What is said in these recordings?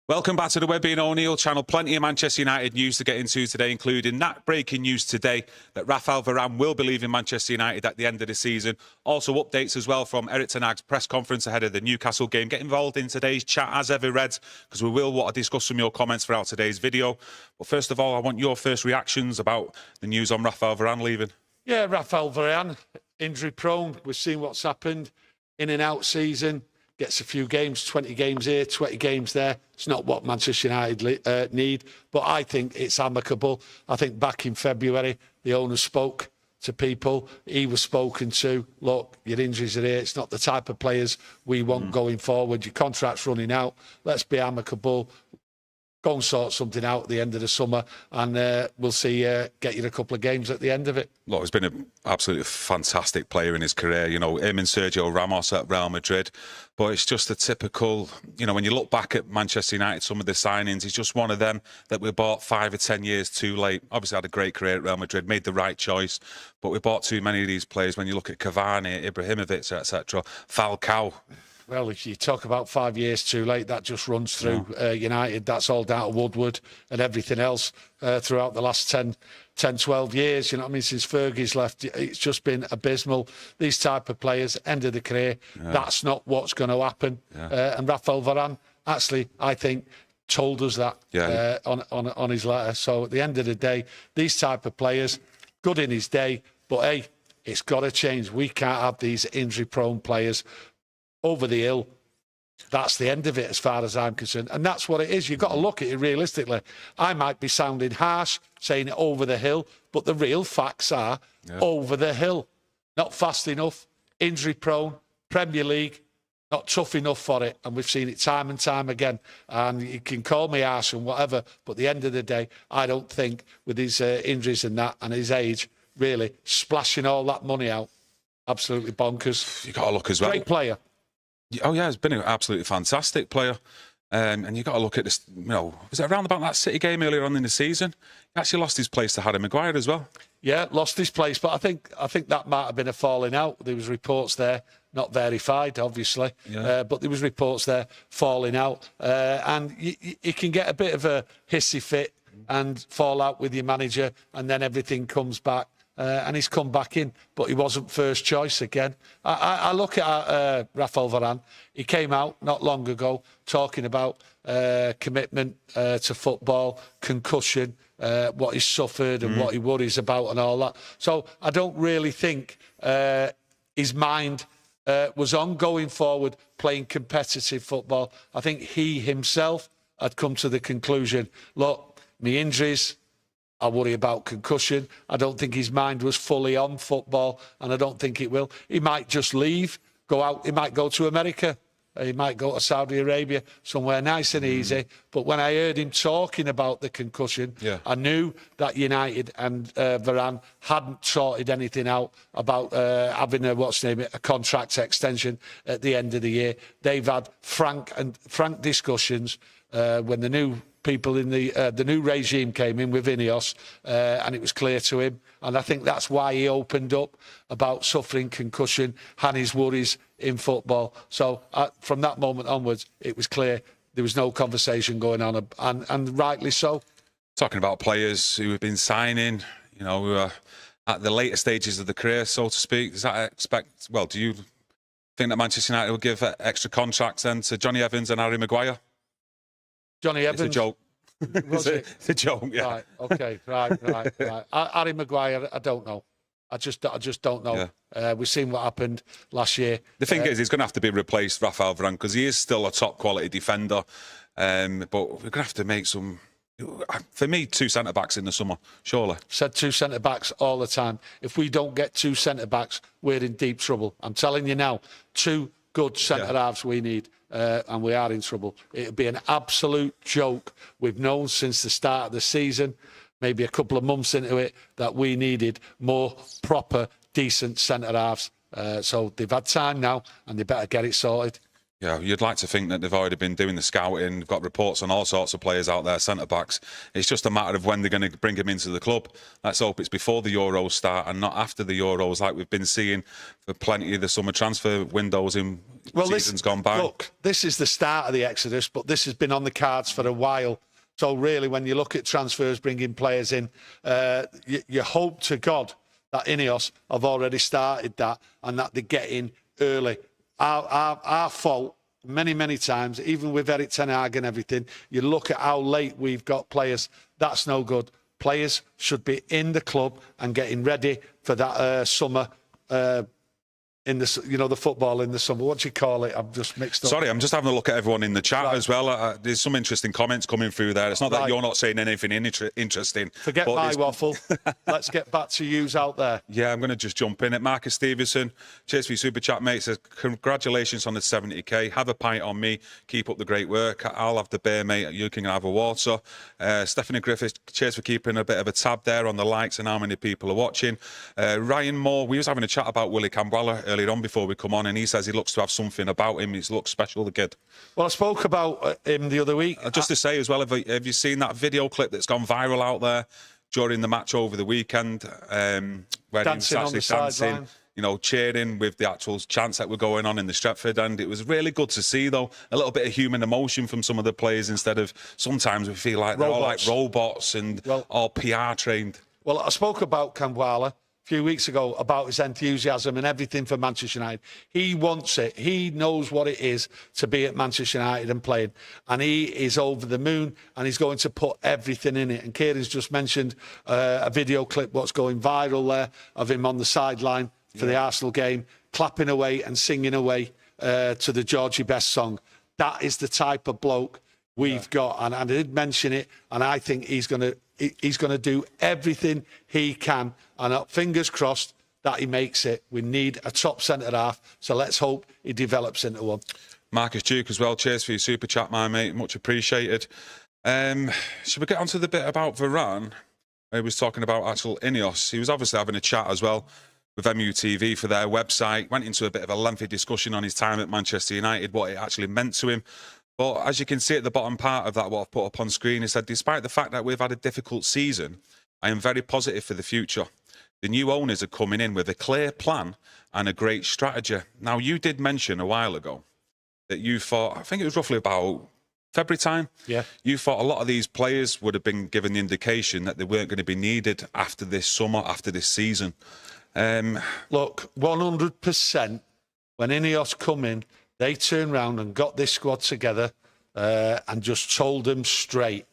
Welcome back to the Webby and O'Neill channel. Plenty of Manchester United news to get into today, including that breaking news today that Raphael Varane will be leaving Manchester United at the end of the season. Also updates as well from Erik ten Hag's press conference ahead of the Newcastle game. Get involved in today's chat as ever, Reds, because we will want to discuss some of your comments throughout today's video. But first of all, I want your first reactions about the news on Raphael Varane leaving. Yeah, Raphael Varane, injury prone. We've seen what's happened. In and out season. Gets a few games, 20 games here, 20 games there. It's not what Manchester United need, but I think it's amicable. I think back in February, the owner spoke to people. He was spoken to. Look, your injuries are here. It's not the type of players we want going forward. Your contract's running out. Let's be amicable. Go and sort something out at the end of the summer, and we'll see, get you a couple of games at the end of it. Look, he's been an absolutely fantastic player in his career. You know, him and Sergio Ramos at Real Madrid. But it's just a typical, you know, when you look back at Manchester United, some of the signings, he's just one of them that we bought 5 or 10 years too late. Obviously had a great career at Real Madrid, made the right choice, but we bought too many of these players. When you look at Cavani, Ibrahimovic, etc., Falcao. Well, if you talk about 5 years too late, that just runs through United. That's all down to Woodward and everything else throughout the last 10, 12 years. You know what I mean? Since Fergie's left, it's just been abysmal. These type of players, end of the career, that's not what's going to happen. And Raphael Varane, actually, I think, told us that on his letter. So at the end of the day, these type of players, good in his day, but hey, it's got to change. We can't have these injury-prone players over the hill. That's the end of it as far as I'm concerned. And that's what it is. You've got to look at it realistically. I might be sounding harsh saying it over the hill, but the real facts are over the hill. Not fast enough, injury prone, Premier League, not tough enough for it. And we've seen it time and time again. And you can call me harsh and whatever, but at the end of the day, I don't think with his injuries and that and his age, really splashing all that money out, absolutely bonkers. You've got to look as well. Great player. Oh, yeah, he's been an absolutely fantastic player. And you've got to look at this, you know, was it around about that City game earlier on in the season? He actually lost his place to Harry Maguire as well. Yeah, lost his place, but I think that might have been a falling out. There was reports there, not verified, obviously, but there was reports there falling out. And you can get a bit of a hissy fit and fall out with your manager, and then everything comes back. And he's come back in, but he wasn't first choice again. I look at Raphael Varane. He came out not long ago talking about commitment to football, concussion, what he's suffered and what he worries about and all that. So I don't really think his mind was on going forward playing competitive football. I think he himself had come to the conclusion, look, me injuries, I worry about concussion. I don't think his mind was fully on football, and I don't think it will. He might just leave, go out. He might go to America. He might go to Saudi Arabia, somewhere nice and easy. But when I heard him talking about the concussion, I knew that United and Varane hadn't sorted anything out about having a contract extension at the end of the year. They've had frank discussions when the new people in the new regime came in with INEOS, and it was clear to him. And I think that's why he opened up about suffering concussion and his worries in football. So from that moment onwards, it was clear there was no conversation going on, and rightly so. Talking about players who have been signing, you know, who are at the later stages of the career, so to speak. Does that do you think that Manchester United will give extra contracts then to Johnny Evans and Harry Maguire? Johnny Evans. It's a joke. It's a joke, yeah. Right, okay, right. Harry Maguire, I don't know. I just don't know. We've seen what happened last year. The thing is, he's going to have to be replaced, Raphael Varane, because he is still a top-quality defender. But we're going to have to make some... For me, 2 centre-backs in the summer, surely. Said 2 centre-backs all the time. If we don't get 2 centre-backs, we're in deep trouble. I'm telling you now, 2 good centre-halves we need. And we are in trouble. It would be an absolute joke. We've known since the start of the season, maybe a couple of months into it, that we needed more proper, decent centre-halves. So they've had time now, and they better get it sorted. Yeah, you'd like to think that they've already been doing the scouting. They've got reports on all sorts of players out there, centre-backs. It's just a matter of when they're going to bring him into the club. Let's hope it's before the Euros start and not after the Euros, like we've been seeing for plenty of the summer transfer windows in seasons gone by. Look, this is the start of the exodus, but this has been on the cards for a while. So really, when you look at transfers, bringing players in, you hope to God that INEOS have already started that and that they get in early. Our fault many times, even with Erik ten Hag and everything, you look at how late we've got players. That's no good. Players should be in the club and getting ready for that summer. In the, you know, the football in the summer. What do you call it? I'm just mixed up. Sorry, I'm just having a look at everyone in the chat as well. There's some interesting comments coming through there. It's not that you're not saying anything interesting. Forget my waffle. Let's get back to yous out there. Yeah, I'm going to just jump in. At Marcus Stevenson, cheers for your super chat, mate. Says, congratulations on the 70k. Have a pint on me. Keep up the great work. I'll have the beer, mate. You can have a water. Stephanie Griffiths, cheers for keeping a bit of a tab there on the likes and how many people are watching. Ryan Moore, we was having a chat about Willie Cambrella earlier on before we come on, and he says he looks to have something about him. He looks special, the kid. Well, I spoke about him the other week. Just to say as well, have you seen that video clip that's gone viral out there during the match over the weekend, where he was actually dancing, you know, cheering with the actual chants that were going on in the Stretford, and it was really good to see, though, a little bit of human emotion from some of the players instead of sometimes we feel like they're all like robots and all PR trained. Well, I spoke about Cambrella a few weeks ago about his enthusiasm and everything for Manchester United. He wants it. He knows what it is to be at Manchester United and playing. And he is over the moon and he's going to put everything in it. And Kieran's just mentioned a video clip, what's going viral there, of him on the sideline for the Arsenal game, clapping away and singing away to the Georgie Best song. That is the type of bloke we've got. And I did mention it, and I think he's going to do everything he can. And fingers crossed that he makes it. We need a top centre-half, so let's hope he develops into one. Marcus Duke as well, cheers for your super chat, my mate, much appreciated. Should we get on to the bit about Varane? He was talking about actual INEOS. He was obviously having a chat as well with MUTV for their website, went into a bit of a lengthy discussion on his time at Manchester United, what it actually meant to him. But as you can see at the bottom part of that, what I've put up on screen, he said, despite the fact that we've had a difficult season, I am very positive for the future. The new owners are coming in with a clear plan and a great strategy. Now, you did mention a while ago that you thought, I think it was roughly about February time, you thought a lot of these players would have been given the indication that they weren't going to be needed after this summer, after this season. Look, 100%, when INEOS come in, they turned round and got this squad together and just told them straight,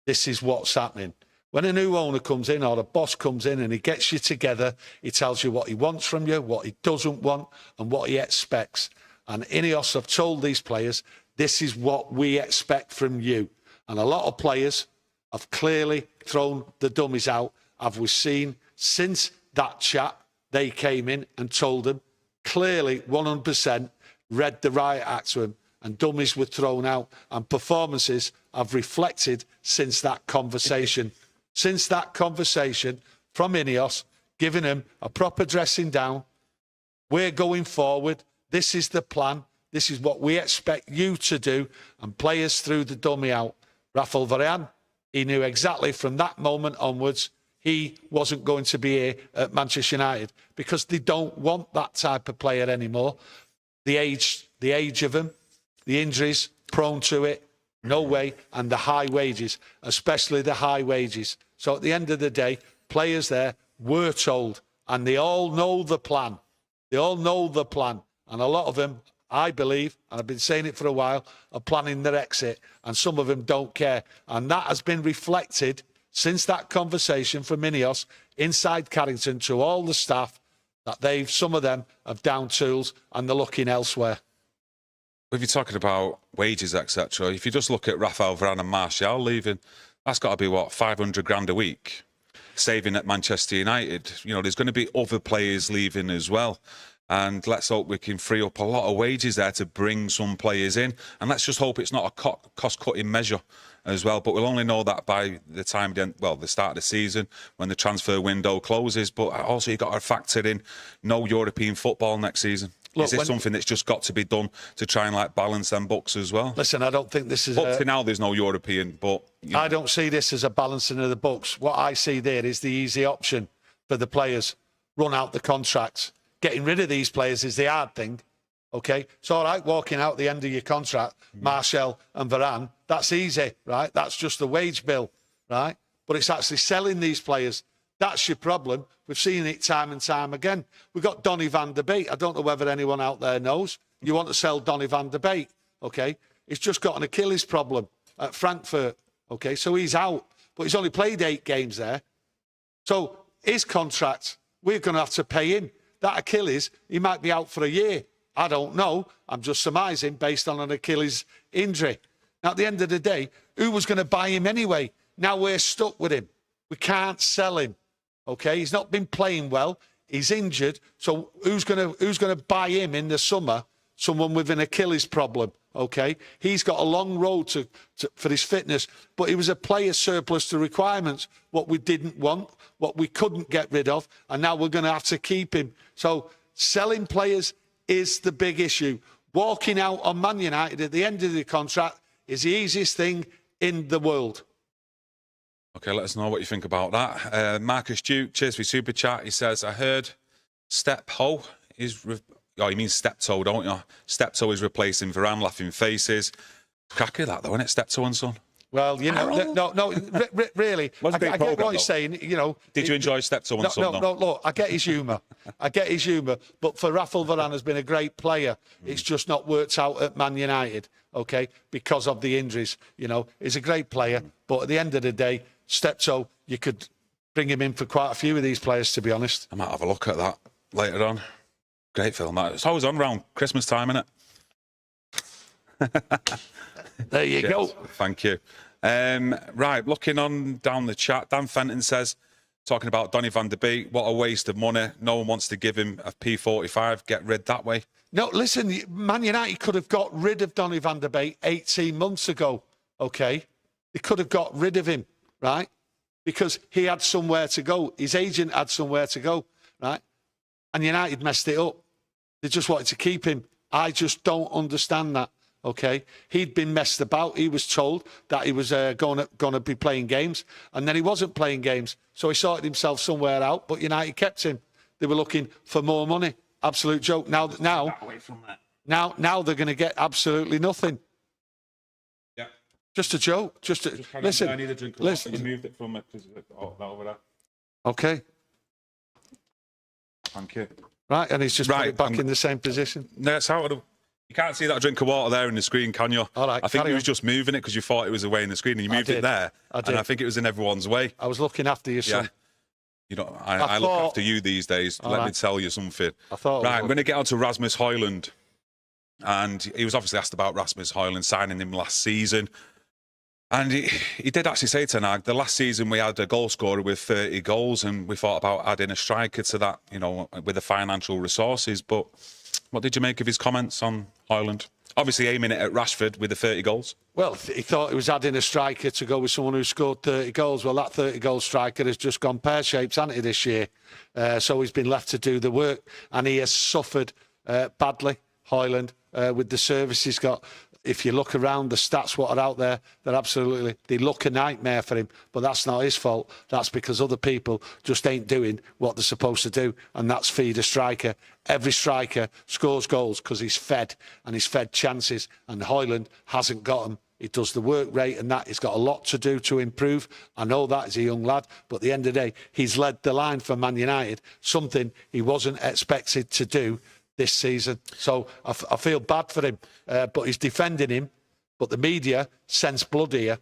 this is what's happening. When a new owner comes in or a boss comes in and he gets you together, he tells you what he wants from you, what he doesn't want and what he expects. And INEOS have told these players, this is what we expect from you. And a lot of players have clearly thrown the dummies out, have we seen, since that chat. They came in and told them, clearly 100%, read the riot act to him, and dummies were thrown out, and performances have reflected since that conversation. Since that conversation from INEOS, giving him a proper dressing down. We're going forward. This is the plan. This is what we expect you to do. And players threw the dummy out. Raphael Varane, he knew exactly from that moment onwards he wasn't going to be here at Manchester United because they don't want that type of player anymore. The age of him, the injuries, prone to it, no way, and the high wages, especially the high wages. So at the end of the day, players there were told, and they all know the plan. They all know the plan. And a lot of them, I believe, and I've been saying it for a while, are planning their exit, and some of them don't care. And that has been reflected since that conversation from INEOS inside Carrington to all the staff, that some of them have down tools and they're looking elsewhere. If you're talking about wages, etc., if you just look at Raphael Varane and Martial leaving, that's got to be, what, 500 grand a week saving at Manchester United. You know, there's going to be other players leaving as well. And let's hope we can free up a lot of wages there to bring some players in. And let's just hope it's not a cost-cutting measure as well. But we'll only know that by the time, the start of the season, when the transfer window closes. But also you've got to factor in no European football next season. Is this something that's just got to be done to try and balance them books as well? Listen, I don't think this is... Up to now, there's no European, but... I don't see this as a balancing of the books. What I see there is the easy option for the players. Run out the contracts. Getting rid of these players is the hard thing, OK? It's all right walking out the end of your contract, Martial and Varane. That's easy, right? That's just the wage bill, right? But it's actually selling these players. That's your problem. We've seen it time and time again. We've got Donny van der Beek. I don't know whether anyone out there knows. You want to sell Donny van der Beek, OK? He's just got an Achilles problem at Frankfurt, OK? So he's out, but he's only played 8 games there. So his contract, we're going to have to pay him. That Achilles, he might be out for a year. I don't know. I'm just surmising based on an Achilles injury. Now, at the end of the day, who was going to buy him anyway? Now we're stuck with him. We can't sell him. OK, he's not been playing well. He's injured. So who's going to buy him in the summer? Someone with an Achilles problem. OK, he's got a long road for his fitness, but he was a player surplus to requirements. What we didn't want, what we couldn't get rid of, and now we're going to have to keep him. So selling players is the big issue. Walking out on Man United at the end of the contract is the easiest thing in the world. OK, let us know what you think about that. Marcus Duke, cheers for your super chat. He says, I heard Steptoe is... Oh, you mean Steptoe, don't you? Steptoe is replacing Varane, laughing faces. Cracker that, though, isn't it? Steptoe and Son? Well, you know, no, really. I get what he's saying, you know. Did you enjoy Steptoe and Son? No, look, I get his humour. But for Rafael Varane has been a great player. It's just not worked out at Man United, OK, because of the injuries. You know, he's a great player. But at the end of the day, Steptoe, you could bring him in for quite a few of these players, to be honest. I might have a look at that later on. Great film. It's always on around Christmas time, isn't it? There you go. Thank you. Right, looking on down the chat, Dan Fenton says, talking about Donny van der Beek, what a waste of money. No one wants to give him a P45. Get rid that way. No, listen, Man United could have got rid of Donny van der Beek 18 months ago, OK? They could have got rid of him, right? Because he had somewhere to go. His agent had somewhere to go, right? And United messed it up. They just wanted to keep him. I just don't understand that, OK? He'd been messed about. He was told that he was going to be playing games, and then he wasn't playing games. So he sorted himself somewhere out, but United kept him. They were looking for more money. Absolute joke. Now they're going to get absolutely nothing. Yeah. Just a joke. Listen. I need a drink of water. You moved it from that over there. OK. Thank you. Right, and he's just put it back in the same position. No, it's out of you can't see that drink of water there in the screen, can you? All right, I think you was just moving it because you thought it was away in the screen, and you moved it there. I did. And I think it was in everyone's way. I was looking after you, son. Yeah. You know, I look after you these days. Let me tell you something. Right, I'm going to get on to Rasmus Højlund. And he was obviously asked about Rasmus Højlund signing him last season. And he did actually say to Nag, the last season we had a goal scorer with 30 goals, and we thought about adding a striker to that, you know, with the financial resources. But what did you make of his comments on Højlund? Obviously aiming it at Rashford with the 30 goals. Well, he thought he was adding a striker to go with someone who scored 30 goals. Well, that 30-goal striker has just gone pear-shaped, hasn't he, this year? So he's been left to do the work, and he has suffered badly, Højlund, with the service he's got. If you look around, the stats what are out there, they look a nightmare for him. But that's not his fault. That's because other people just ain't doing what they're supposed to do, and that's feed a striker. Every striker scores goals because he's fed, and he's fed chances, and Højlund hasn't got them. He does the work rate and that. He's got a lot to do to improve. I know that as a young lad, but at the end of the day, he's led the line for Man United, something he wasn't expected to do this season. So I feel bad for him, but he's defending him. But the media sense blood here.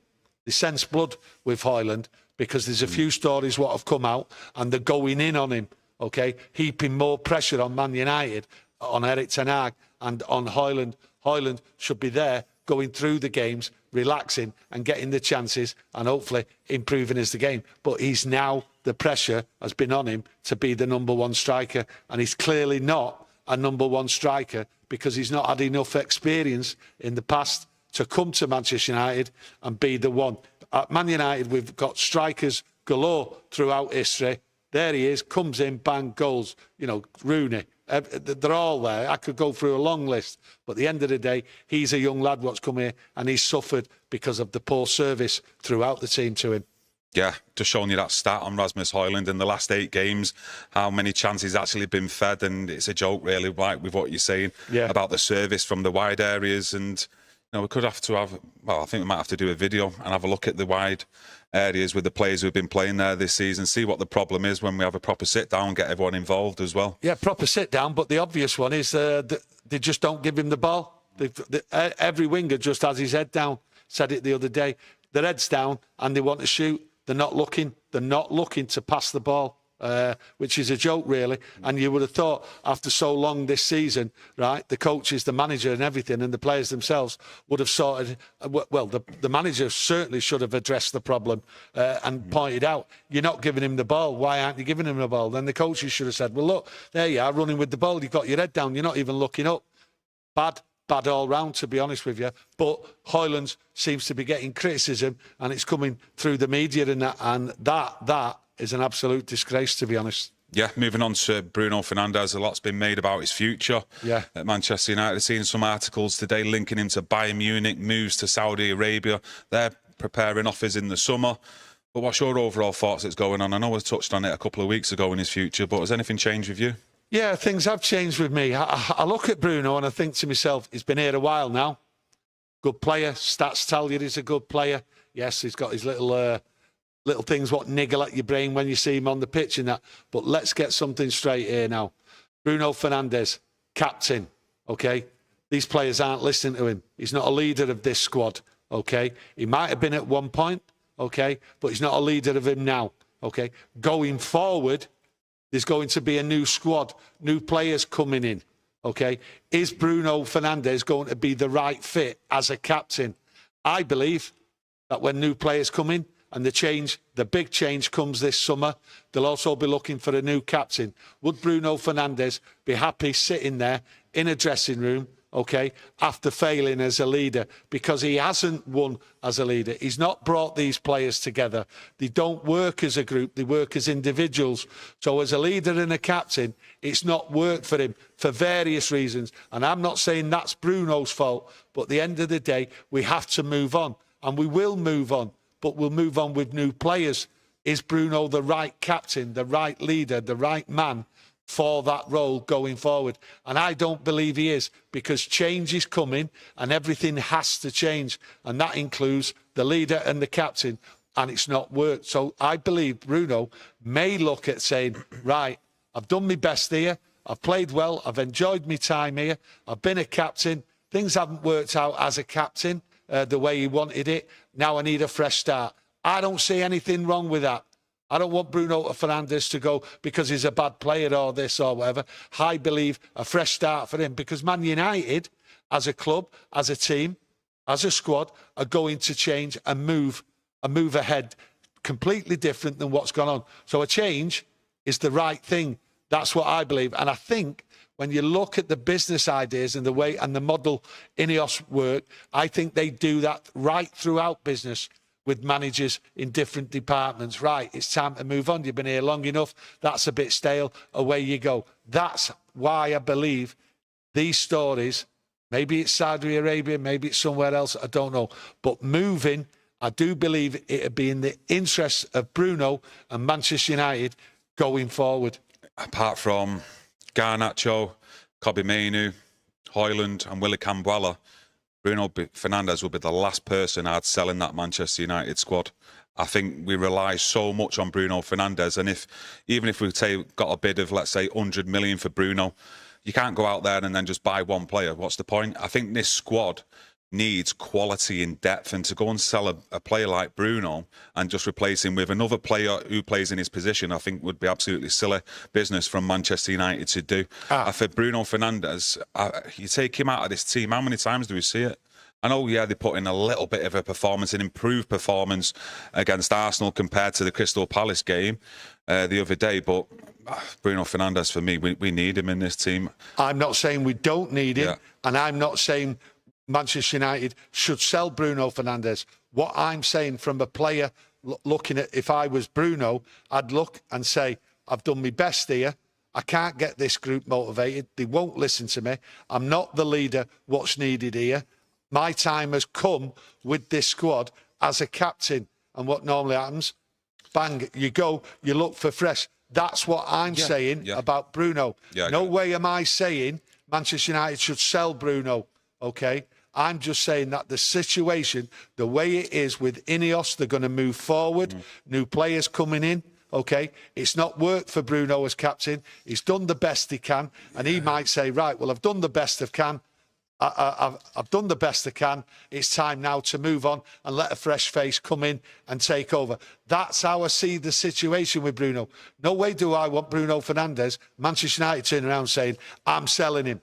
They sense blood with Højlund because there's a few stories what have come out and they're going in on him, OK? Heaping more pressure on Man United, on Erik ten Hag and on Højlund. Højlund should be there going through the games, relaxing and getting the chances and hopefully improving as the game. But he's now, the pressure has been on him to be the number one striker, and he's clearly not a number one striker because he's not had enough experience in the past to come to Manchester United and be the one. At Man United, we've got strikers galore throughout history. There he is, comes in, bang, goals. You know, Rooney, They're all there. I could go through a long list. But at the end of the day, he's a young lad what's come here, and he's suffered because of the poor service throughout the team to him. Yeah, just showing you that stat on Rasmus Højlund in the last 8 games, how many chances actually been fed, and it's a joke really, like with what you're saying about the service from the wide areas. And we could have to have, well, I think we might have to do a video and have a look at the wide areas with the players who've been playing there this season, see what the problem is when we have a proper sit down, get everyone involved as well. Yeah, proper sit down, but the obvious one is they just don't give him the ball. Every winger just has his head down. Said it the other day. Their head's down and they want to shoot. They're not looking. They're not looking to pass the ball, which is a joke, really. And you would have thought after so long this season, right, the coaches, the manager and everything and the players themselves would have sorted, well, the manager certainly should have addressed the problem and pointed out, you're not giving him the ball. Why aren't you giving him the ball? Then the coaches should have said, well, look, there you are, running with the ball. You've got your head down. You're not even looking up. Bad all round, to be honest with you. But Højlund seems to be getting criticism, and it's coming through the media and that is an absolute disgrace, to be honest. Yeah, moving on to Bruno Fernandes, a lot's been made about his future at Manchester United. I've seen some articles today linking him to Bayern Munich, moves to Saudi Arabia. They're preparing offers in the summer. But what's your overall thoughts that's going on? I know we touched on it a couple of weeks ago in his future, but has anything changed with you? Yeah, things have changed with me. I look at Bruno and I think to myself, he's been here a while now. Good player. Stats tell you he's a good player. Yes, he's got his little things what niggle at your brain when you see him on the pitch and that. But let's get something straight here now. Bruno Fernandes, captain, okay? These players aren't listening to him. He's not a leader of this squad, okay? He might have been at one point, okay? But he's not a leader of him now, okay? Going forward, there's going to be a new squad, new players coming in, okay? Is Bruno Fernandes going to be the right fit as a captain? I believe that when new players come in and the big change comes this summer, they'll also be looking for a new captain. Would Bruno Fernandes be happy sitting there in a dressing room, okay, after failing as a leader? Because he hasn't won as a leader. He's not brought these players together. They don't work as a group. They work as individuals. So as a leader and a captain, it's not worked for him for various reasons. And I'm not saying that's Bruno's fault. But at the end of the day, we have to move on. And we will move on. But we'll move on with new players. Is Bruno the right captain, the right leader, the right man for that role going forward? And I don't believe he is, because change is coming and everything has to change. And that includes the leader and the captain, and it's not worked. So I believe Bruno may look at saying, right, I've done my best here. I've played well. I've enjoyed my time here. I've been a captain. Things haven't worked out as a captain the way he wanted it. Now I need a fresh start. I don't see anything wrong with that. I don't want Bruno Fernandes to go because he's a bad player or this or whatever. I believe a fresh start for him, because Man United, as a club, as a team, as a squad, are going to change and move ahead completely different than what's gone on. So a change is the right thing. That's what I believe. And I think when you look at the business ideas and the way and the model INEOS work, I think they do that right throughout business with managers in different departments. Right, it's time to move on. You've been here long enough. That's a bit stale. Away you go. That's why I believe these stories, maybe it's Saudi Arabia, maybe it's somewhere else, I don't know. But moving, I do believe it would be in the interests of Bruno and Manchester United going forward. Apart from Garnacho, Kobbie Mainoo, Højlund and Willy Cambuala, Bruno Fernandes will be the last person I'd sell in that Manchester United squad. I think we rely so much on Bruno Fernandes, and even if we got a bid of, let's say, 100 million for Bruno, you can't go out there and then just buy one player. What's the point? I think this squad needs quality in depth, and to go and sell a player like Bruno and just replace him with another player who plays in his position, I think would be absolutely silly business from Manchester United to do. For Bruno Fernandes, you take him out of this team, how many times do we see it? I know, yeah, they put in a little bit of a performance, an improved performance against Arsenal compared to the Crystal Palace game the other day, but Bruno Fernandes, for me, we need him in this team. I'm not saying we don't need him, and I'm not saying Manchester United should sell Bruno Fernandes. What I'm saying from a player looking at, if I was Bruno, I'd look and say, I've done my best here. I can't get this group motivated. They won't listen to me. I'm not the leader what's needed here. My time has come with this squad as a captain. And what normally happens, bang, you go, you look for fresh. That's what I'm saying about Bruno. No way am I saying Manchester United should sell Bruno, okay? I'm just saying that the situation, the way it is with INEOS, they're going to move forward, new players coming in, okay? It's not worked for Bruno as captain. He's done the best he can, and he might say, right, well, I've done the best I can. I've done the best I can. It's time now to move on and let a fresh face come in and take over. That's how I see the situation with Bruno. No way do I want Bruno Fernandes, Manchester United, turning around saying, I'm selling him.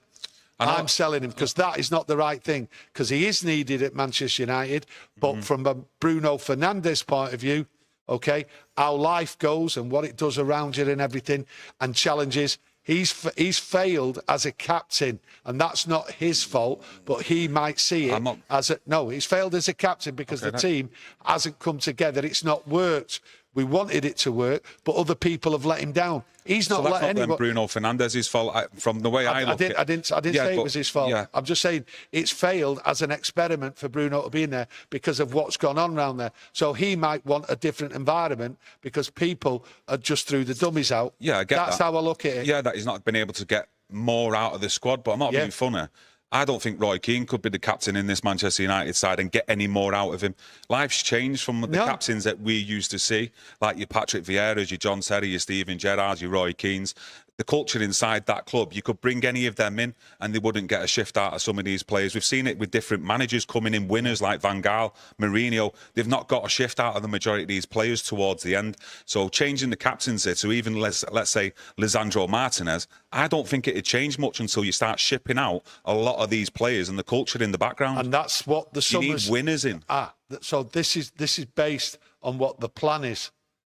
I'm selling him, because that is not the right thing, because he is needed at Manchester United. But from a Bruno Fernandes point of view, okay, how life goes and what it does around you and everything, and challenges, he's failed as a captain, and that's not his fault, but he might see it as a... No, he's failed as a captain because the team hasn't come together. It's not worked. We wanted it to work, but other people have let him down. He's not let anyone... Bruno Fernandes' fault, from the way I look at it. I didn't say it was his fault. Yeah. I'm just saying it's failed as an experiment for Bruno to be in there because of what's gone on around there. So he might want a different environment because people are just threw the dummies out. Yeah, I get that. That's how I look at it. Yeah, that he's not been able to get more out of the squad, but I'm not being funny. I don't think Roy Keane could be the captain in this Manchester United side and get any more out of him. Life's changed from the captains that we used to see, like your Patrick Vieira's, your John Terry, your Steven Gerrard's, your Roy Keane's. The culture inside that club, you could bring any of them in and they wouldn't get a shift out of some of these players. We've seen it with different managers coming in, winners like Van Gaal, Mourinho. They've not got a shift out of the majority of these players towards the end. So changing the captaincy to even, let's say, Lisandro Martinez, I don't think it'd change much until you start shipping out a lot of these players and the culture in the background. And that's what the Summers... You need winners in. So this is based on what the plan is.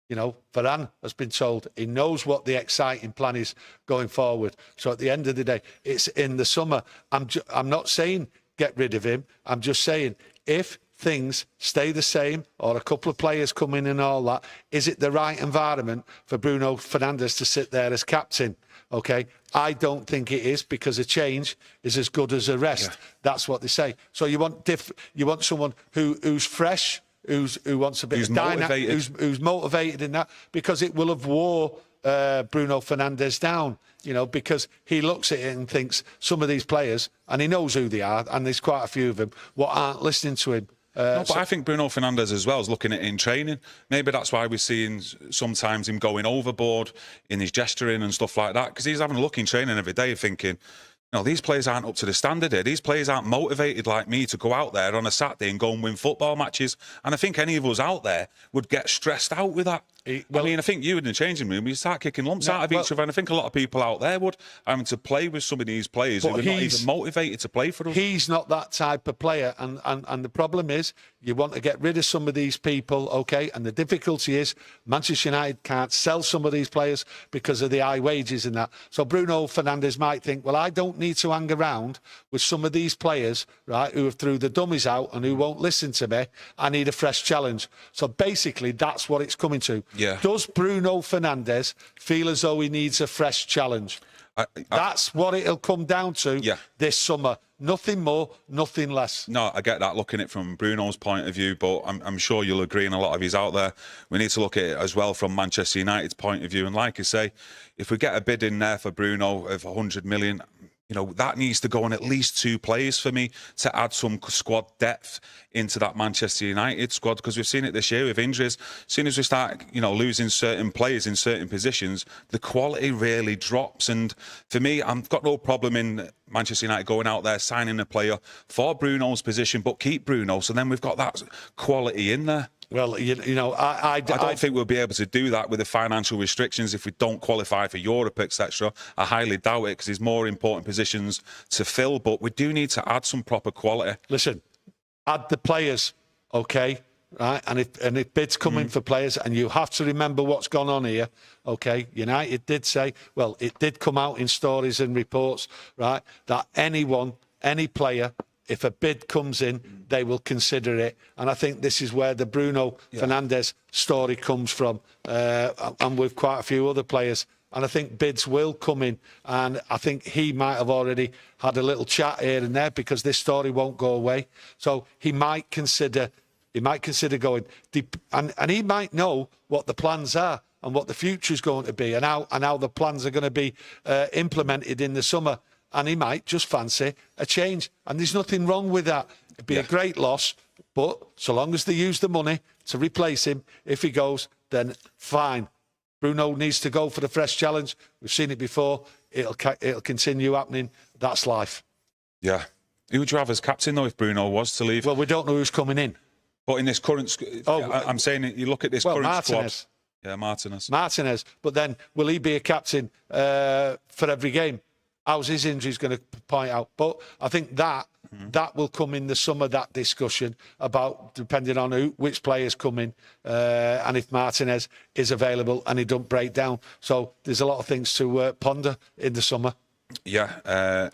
You know, Varane has been told he knows what the exciting plan is going forward. So at the end of the day, it's in the summer. I'm not saying get rid of him. I'm just saying if things stay the same or a couple of players come in and all that, is it the right environment for Bruno Fernandes to sit there as captain? Okay, I don't think it is, because a change is as good as a rest. That's what they say. So you want someone who's fresh, who wants a bit of dynamic, who's motivated in that, because it will have wore Bruno Fernandes down, you know, because he looks at it and thinks some of these players, and he knows who they are, and there's quite a few of them, what aren't listening to him. But I think Bruno Fernandes as well is looking at it in training. Maybe that's why we're seeing sometimes him going overboard in his gesturing and stuff like that, because he's having a look in training every day thinking, no, these players aren't up to the standard here. These players aren't motivated like me to go out there on a Saturday and go and win football matches. And I think any of us out there would get stressed out with that. I mean, I think you in the changing room, you start kicking lumps out of each other. And I think a lot of people out there would, having to play with some of these players who are not even motivated to play for us. He's not that type of player. And the problem is, you want to get rid of some of these people, okay? And the difficulty is Manchester United can't sell some of these players because of the high wages and that. So Bruno Fernandes might think, well, I don't need to hang around with some of these players, right, who have threw the dummies out and who won't listen to me. I need a fresh challenge. So basically, that's what it's coming to. Yeah. Does Bruno Fernandes feel as though he needs a fresh challenge? That's what it'll come down to this summer. Nothing more, nothing less. No, I get that, looking at it from Bruno's point of view, but I'm sure you'll agree, and a lot of yous out there, we need to look at it as well from Manchester United's point of view. And like I say, if we get a bid in there for Bruno of 100 million, you know, that needs to go on at least 2 players for me to add some squad depth into that Manchester United squad, because we've seen it this year with injuries. As soon as we start, you know, losing certain players in certain positions, the quality really drops. And for me, I've got no problem in Manchester United going out there, signing a player for Bruno's position, but keep Bruno. So then we've got that quality in there. Well, you know, I don't think we'll be able to do that with the financial restrictions if we don't qualify for Europe, etc. I highly doubt it, because there's more important positions to fill. But we do need to add some proper quality. Listen, add the players, okay? Right, and if bids come in for players, and you have to remember what's gone on here, okay? United did say, well, it did come out in stories and reports, right, that any player, if a bid comes in, they will consider it. And I think this is where the Bruno Fernandes story comes from, and with quite a few other players and I think bids will come in. And I think he might have already had a little chat here and there, because this story won't go away. So he might consider going, and he might know what the plans are and what the future is going to be, and how the plans are going to be implemented in the summer. And he might just fancy a change. And there's nothing wrong with that. It'd be a great loss, but so long as they use the money to replace him, if he goes, then fine. Bruno needs to go for the fresh challenge. We've seen it before. It'll continue happening. That's life. Yeah. Who would you have as captain, though, if Bruno was to leave? Well, we don't know who's coming in. But in this current... I'm saying, you look at this current Martinez. squad... Yeah, Martinez. Martinez. But then, will he be a captain for every game? How's his injuries going to point out? But I think that will come in the summer, that discussion about, depending on which players come in, and if Martinez is available and he don't break down. So there's a lot of things to ponder in the summer. Yeah.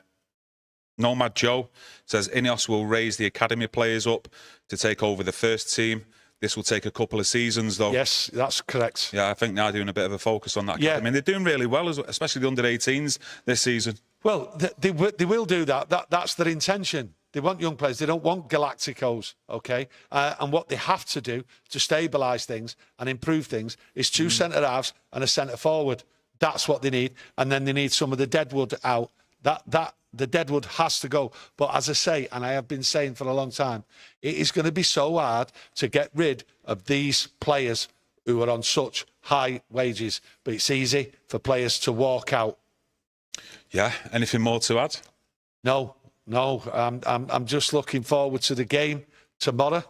Nomad Joe says INEOS will raise the academy players up to take over the first team. This will take a couple of seasons, though. Yes, that's correct. Yeah, I think they're doing a bit of a focus on that. Yeah. I mean, they're doing really well, especially the under-18s this season. Well, they will do that. That's their intention. They want young players. They don't want Galacticos, okay? And what they have to do to stabilise things and improve things is two centre-halves and a centre-forward. That's what they need. And then they need some of the deadwood out. The deadwood has to go. But as I say, and I have been saying for a long time, it is going to be so hard to get rid of these players who are on such high wages. But it's easy for players to walk out. Yeah. Anything more to add? No. I'm just looking forward to the game tomorrow.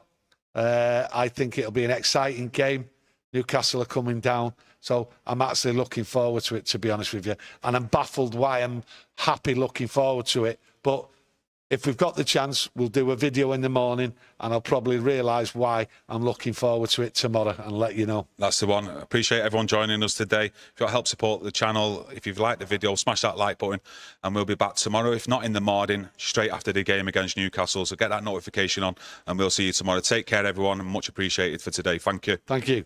I think it'll be an exciting game. Newcastle are coming down. So I'm actually looking forward to it, to be honest with you. And I'm baffled why I'm happy looking forward to it. But if we've got the chance, we'll do a video in the morning, and I'll probably realise why I'm looking forward to it tomorrow and let you know. That's the one. I appreciate everyone joining us today. If you want to help support the channel, if you've liked the video, smash that like button, and we'll be back tomorrow. If not in the morning, straight after the game against Newcastle. So get that notification on, and we'll see you tomorrow. Take care, everyone, and much appreciated for today. Thank you. Thank you.